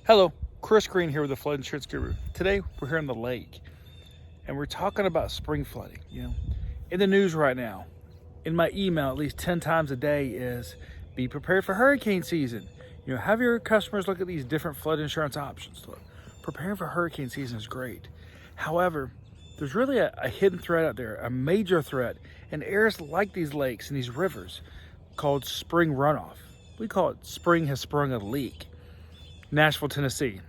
Hello, Chris Green here with the Flood Insurance Guru. Today we're here on the lake and we're talking about spring flooding. In the news right now, in my email at least 10 times a day is be prepared for hurricane season. Have your customers look at these different flood insurance options. Look, preparing for hurricane season is great. However, there's really a hidden threat out there, a major threat in areas like these lakes and these rivers called spring runoff. We call it spring has sprung a leak. Nashville, Tennessee,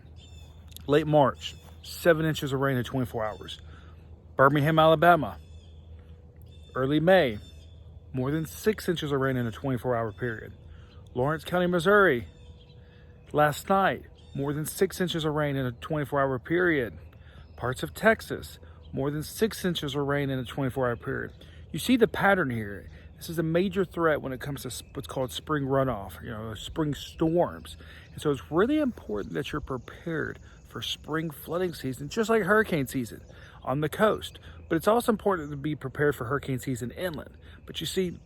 late March, 7 inches of rain in 24 hours. Birmingham, Alabama, early May, more than 6 inches of rain in a 24-hour period. Lawrence County, Missouri, last night, more than 6 inches of rain in a 24-hour period. Parts of Texas, more than 6 inches of rain in a 24-hour period. You see the pattern here. This is a major threat when it comes to what's called spring runoff, spring storms. And so it's really important that you're prepared for spring flooding season, just like hurricane season on the coast. But it's also important to be prepared for hurricane season inland. But you see,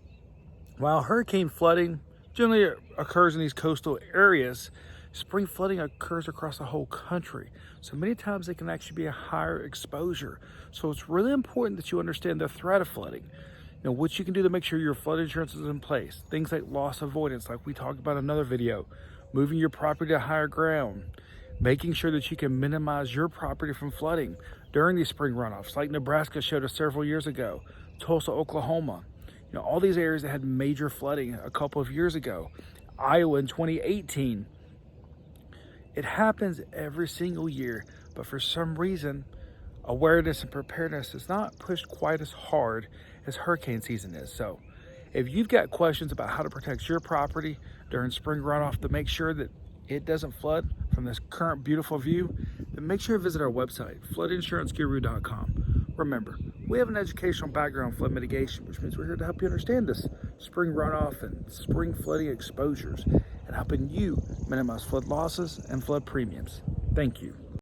while hurricane flooding generally occurs in these coastal areas, spring flooding occurs across the whole country. So many times it can actually be a higher exposure. So it's really important that you understand the threat of flooding. What you can do to make sure your flood insurance is in place. Things like loss avoidance, like we talked about in another video, moving your property to higher ground, making sure that you can minimize your property from flooding during these spring runoffs, like Nebraska showed us several years ago, Tulsa, Oklahoma. All these areas that had major flooding a couple of years ago, Iowa in 2018. It happens every single year, but for some reason, awareness and preparedness is not pushed quite as hard as hurricane season is. So if you've got questions about how to protect your property during spring runoff to make sure that it doesn't flood from this current beautiful view, then make sure to visit our website, floodinsuranceguru.com. Remember, we have an educational background in flood mitigation, which means we're here to help you understand this spring runoff and spring flooding exposures and helping you minimize flood losses and flood premiums. Thank you.